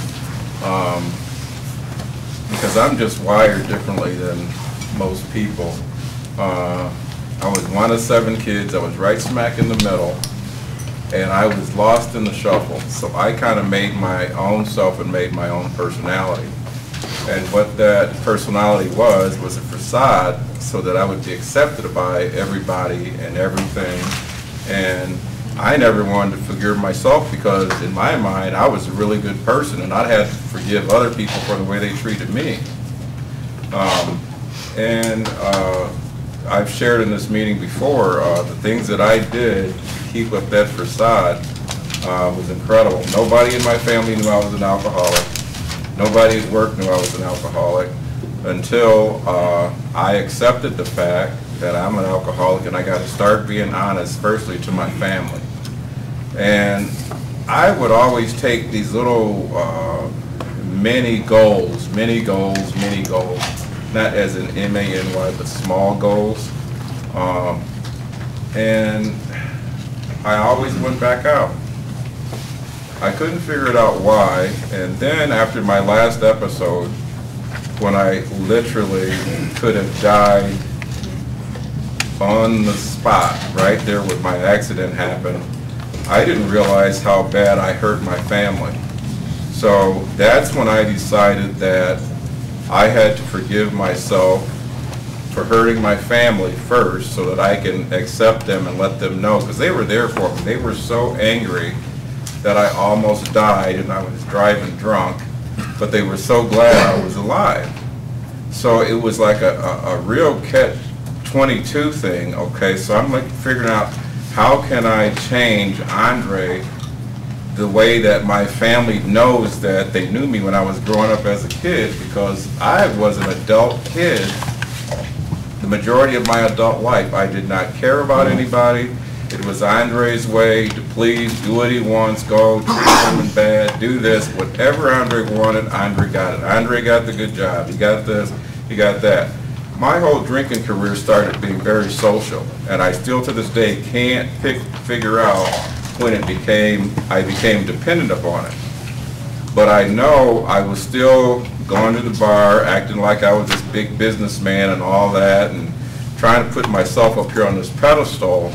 because I'm just wired differently than most people. I was one of 7 kids. I was right smack in the middle, and I was lost in the shuffle. So I kind of made my own self and made my own personality. And what that personality was a facade so that I would be accepted by everybody and everything. And I never wanted to forgive myself because in my mind I was a really good person and I had to forgive other people for the way they treated me. I've shared in this meeting before, the things that I did to keep up that facade was incredible. Nobody in my family knew I was an alcoholic. Nobody at work knew I was an alcoholic until I accepted the fact that I'm an alcoholic and I got to start being honest, firstly, to my family. And I would always take these little mini goals, not as an M-A-N-Y, but small goals. And I always went back out. I couldn't figure it out why, and then after my last episode, when I literally could have died on the spot, right there when my accident happened, I didn't realize how bad I hurt my family. So that's when I decided that I had to forgive myself for hurting my family first so that I can accept them and let them know, because they were there for me. They were so angry that I almost died and I was driving drunk, but they were so glad I was alive. So it was like a real catch-22 thing, okay? So I'm like figuring out how can I change Andre the way that my family knows that they knew me when I was growing up as a kid, because I was an adult kid the majority of my adult life. I did not care about anybody. It was Andre's way to please, do what he wants, go, treat women bad, do this. Whatever Andre wanted, Andre got it. Andre got the good job. He got this, he got that. My whole drinking career started being very social, and I still to this day can't figure out when I became dependent upon it. But I know I was still going to the bar, acting like I was this big businessman and all that, and trying to put myself up here on this pedestal.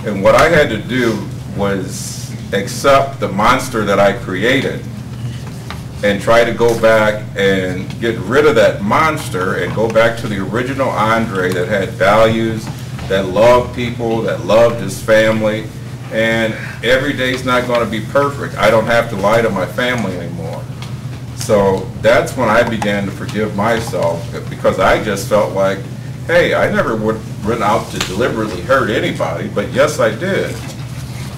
And what I had to do was accept the monster that I created and try to go back and get rid of that monster and go back to the original Andre that had values, that loved people, that loved his family. And every day's not going to be perfect. I don't have to lie to my family anymore. So that's when I began to forgive myself, because I just felt like, hey, I never went out to deliberately hurt anybody, but yes, I did,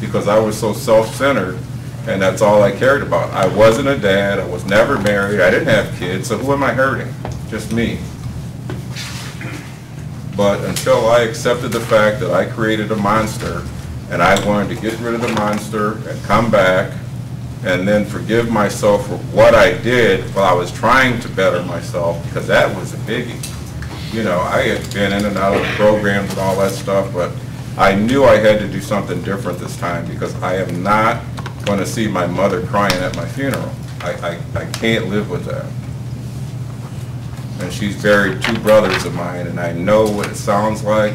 because I was so self-centered, and that's all I cared about. I wasn't a dad, I was never married, I didn't have kids, so who am I hurting? Just me. But until I accepted the fact that I created a monster, and I wanted to get rid of the monster and come back, and then forgive myself for what I did while I was trying to better myself, because that was a biggie. You know, I had been in and out of programs and all that stuff, but I knew I had to do something different this time, because I am not going to see my mother crying at my funeral. I can't live with that. And she's buried 2 brothers of mine, and I know what it sounds like.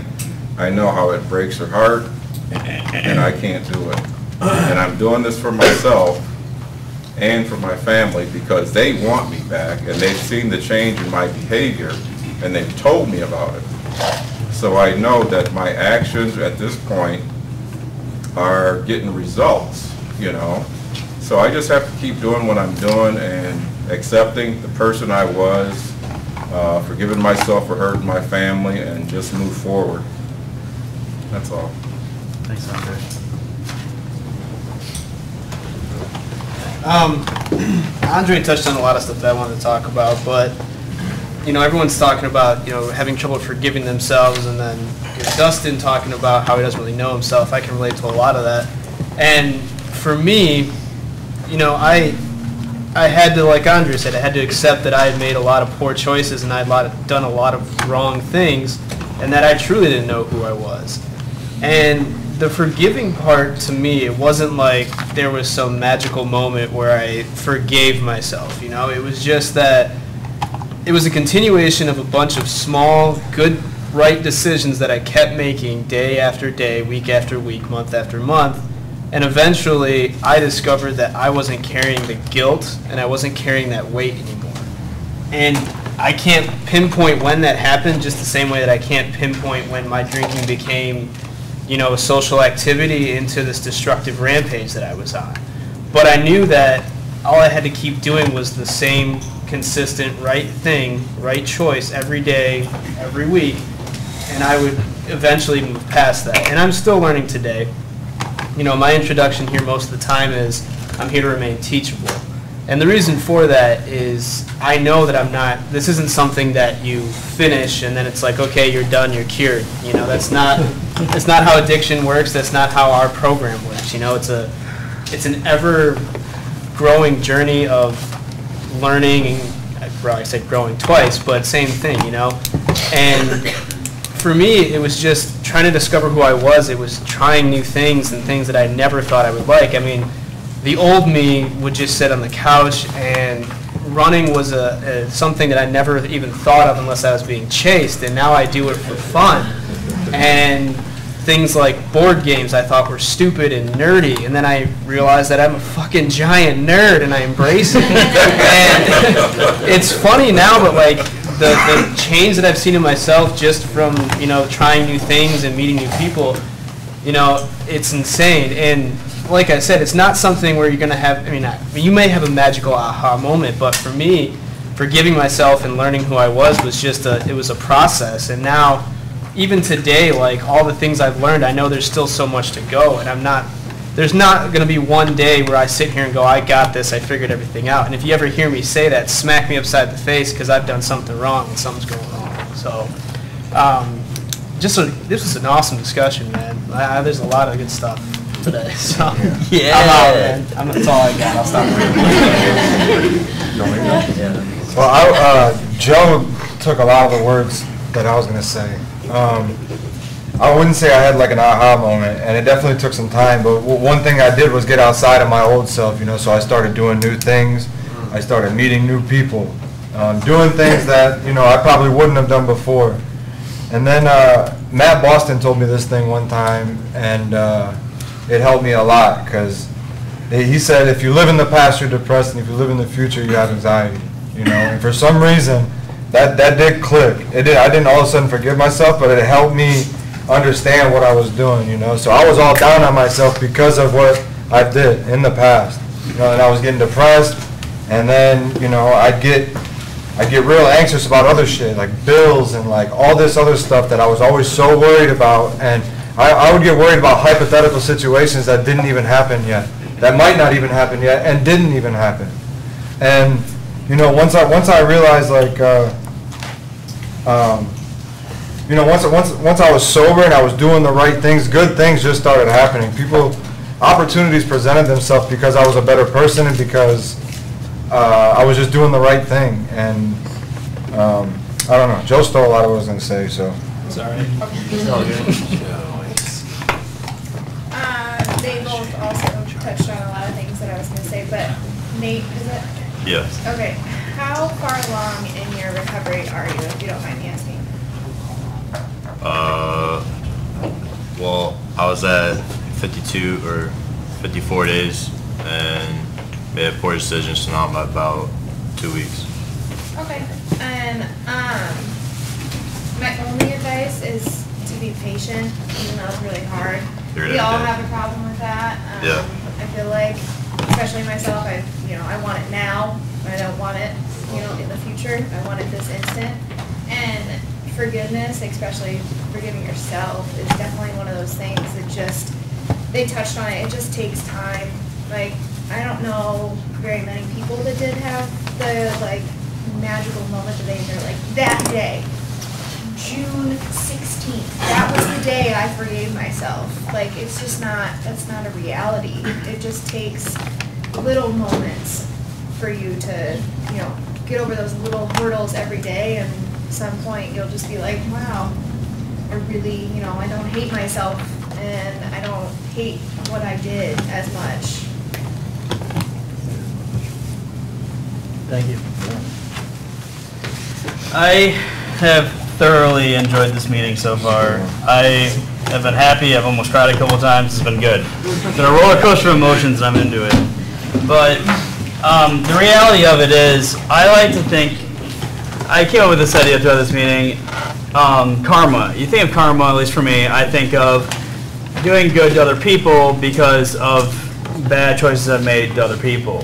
I know how it breaks her heart, and I can't do it. And I'm doing this for myself and for my family, because they want me back, and they've seen the change in my behavior, and they've told me about it. So I know that my actions at this point are getting results, you know. So I just have to keep doing what I'm doing and accepting the person I was, forgiving myself for hurting my family, and just move forward. That's all. Thanks, Andre. Andre touched on a lot of stuff that I wanted to talk about, but you know, everyone's talking about, you know, having trouble forgiving themselves, and then Dustin talking about how he doesn't really know himself. I can relate to a lot of that. And for me, you know, I had to, like Andre said, I had to accept that I had made a lot of poor choices, and I had done a lot of wrong things, and that I truly didn't know who I was. And the forgiving part, to me, it wasn't like there was some magical moment where I forgave myself, you know? It was just that it was a continuation of a bunch of small, good, right decisions that I kept making day after day, week after week, month after month. And eventually, I discovered that I wasn't carrying the guilt, and I wasn't carrying that weight anymore. And I can't pinpoint when that happened, just the same way that I can't pinpoint when my drinking became, you know, a social activity into this destructive rampage that I was on. But I knew that all I had to keep doing was the same consistent right thing, right choice every day, every week, and I would eventually move past that. And I'm still learning today. You know, my introduction here most of the time is I'm here to remain teachable. And the reason for that is I know that I'm not, this isn't something that you finish and then it's like, okay, you're done, you're cured. You know, that's not how addiction works. That's not how our program works. You know, it's an ever growing journey of learning, and well, I said growing twice, but same thing, you know. And for me, it was just trying to discover who I was. It was trying new things and things that I never thought I would like. I mean, the old me would just sit on the couch, and running was something that I never even thought of unless I was being chased, and now I do it for fun. And things like board games I thought were stupid and nerdy, and then I realized that I'm a fucking giant nerd, and I embrace it. And it's funny now, but like the change that I've seen in myself just from, you know, trying new things and meeting new people, you know, it's insane. And like I said, it's not something where you're going to have, I mean, you may have a magical aha moment, but for me, forgiving myself and learning who I was just it was a process. And now, even today, like all the things I've learned, I know there's still so much to go, and there's not going to be one day where I sit here and go, I got this, I figured everything out. And if you ever hear me say that, smack me upside the face, because I've done something wrong and something's going wrong. So, this was an awesome discussion, man. There's a lot of good stuff today. So, yeah. I'm out, man. That's all I got. I'll stop. Well, Joe took a lot of the words that I was going to say. I wouldn't say I had like an aha moment, and it definitely took some time, but one thing I did was get outside of my old self, you know, so I started doing new things. I started meeting new people, doing things that, you know, I probably wouldn't have done before. And then Matt Boston told me this thing one time, and it helped me a lot, because he said, if you live in the past, you're depressed, and if you live in the future, you have anxiety, you know. And for some reason, that did click. It did. I didn't all of a sudden forgive myself, but it helped me understand what I was doing, you know. So I was all down on myself because of what I did in the past, you know. And I was getting depressed, and then, you know, I'd get real anxious about other shit, like bills and like all this other stuff that I was always so worried about. And I would get worried about hypothetical situations that didn't even happen yet, that might not even happen yet, and didn't even happen. And, you know, once I realized, like, you know, once I was sober and I was doing the right things, good things just started happening. Opportunities presented themselves because I was a better person and because I was just doing the right thing. And I don't know. Joe stole a lot of what I was going to say, so. It's all right. It's all good. They both also touched on a lot of things that I was going to say, but Nate, is it? Yes. Okay. How far along in your recovery are you, if you don't mind me asking? Well, I was at 52 or 54 days and made a poor decision, so now I'm at about 2 weeks. Okay. And my only advice is to be patient, even though it's really hard. We all have a problem with that. Yeah. I feel like, especially myself, I want it now. I don't want it, in the future. I want it this instant. And forgiveness, especially forgiving yourself, is definitely one of those things that they touched on it. It just takes time. Like, I don't know very many people that did have the, magical moment that that day, June 16th, that was the day I forgave myself. It's just that's not a reality. It just takes little moments for you to, get over those little hurdles every day, and at some point you'll just be like, wow, I really, I don't hate myself, and I don't hate what I did as much. Thank you. I have thoroughly enjoyed this meeting so far. I have been happy. I've almost cried a couple times. It's been good. It's been a roller coaster of emotions, and I'm into it. But the reality of it is, I like to think, I came up with this idea throughout this meeting, karma. You think of karma, at least for me, I think of doing good to other people because of bad choices I've made to other people.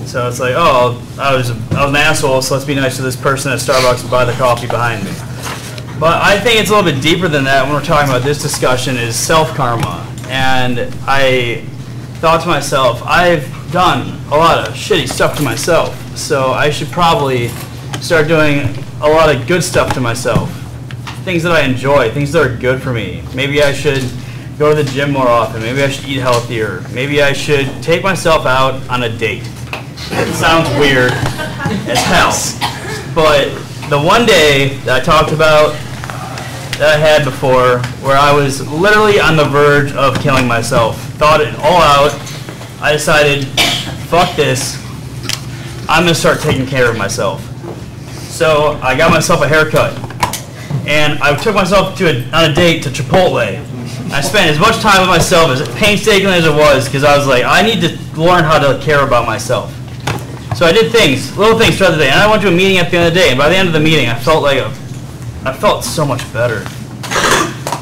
So it's like, oh, I was an asshole, so let's be nice to this person at Starbucks and buy the coffee behind me. But I think it's a little bit deeper than that when we're talking about this discussion is self-karma. And I thought to myself, I've done a lot of shitty stuff to myself, so I should probably start doing a lot of good stuff to myself. Things that I enjoy, things that are good for me. Maybe I should go to the gym more often. Maybe I should eat healthier. Maybe I should take myself out on a date. It sounds weird as hell. But the one day that I talked about that I had before, where I was literally on the verge of killing myself, thought it all out, I decided, fuck this, I'm going to start taking care of myself. So I got myself a haircut, and I took myself on a date to Chipotle. I spent as much time with myself, as painstakingly as it was, because I was like, I need to learn how to care about myself. So I did little things throughout the day, and I went to a meeting at the end of the day, and by the end of the meeting, I felt so much better.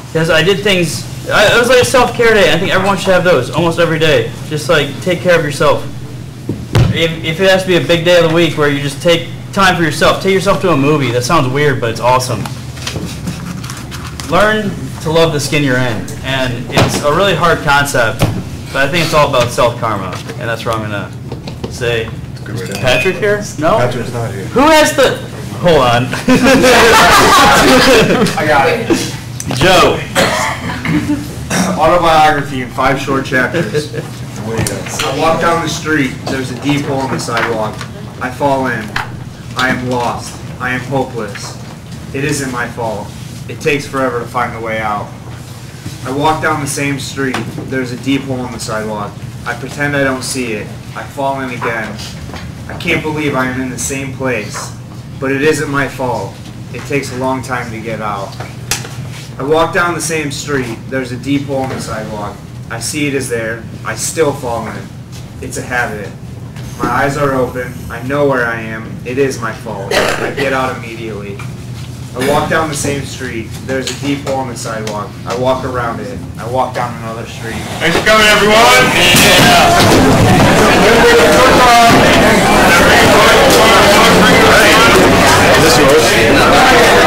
Because I did things, it was like a self-care day. I think everyone should have those almost every day. Just take care of yourself. If it has to be a big day of the week where you just take time for yourself, take yourself to a movie. That sounds weird, but it's awesome. Learn to love the skin you're in, and it's a really hard concept, but I think it's all about self-karma, and that's where I'm going to say. Patrick here? No? Patrick's not here. Who has the... Hold on. I got it. Joe. Autobiography in 5 short chapters. I walk down the street. There's a deep hole in the sidewalk. I fall in. I am lost. I am hopeless. It isn't my fault. It takes forever to find the way out. I walk down the same street. There's a deep hole in the sidewalk. I pretend I don't see it. I fall in again. I can't believe I am in the same place, but it isn't my fault. It takes a long time to get out. I walk down the same street. There's a deep hole in the sidewalk. I see it is there. I still fall in. It's a habit. My eyes are open. I know where I am. It is my fault. I get out immediately. I walk down the same street. There's a deep hole in the sidewalk. I walk around it. I walk down another street. Thanks for coming, everyone. Yeah.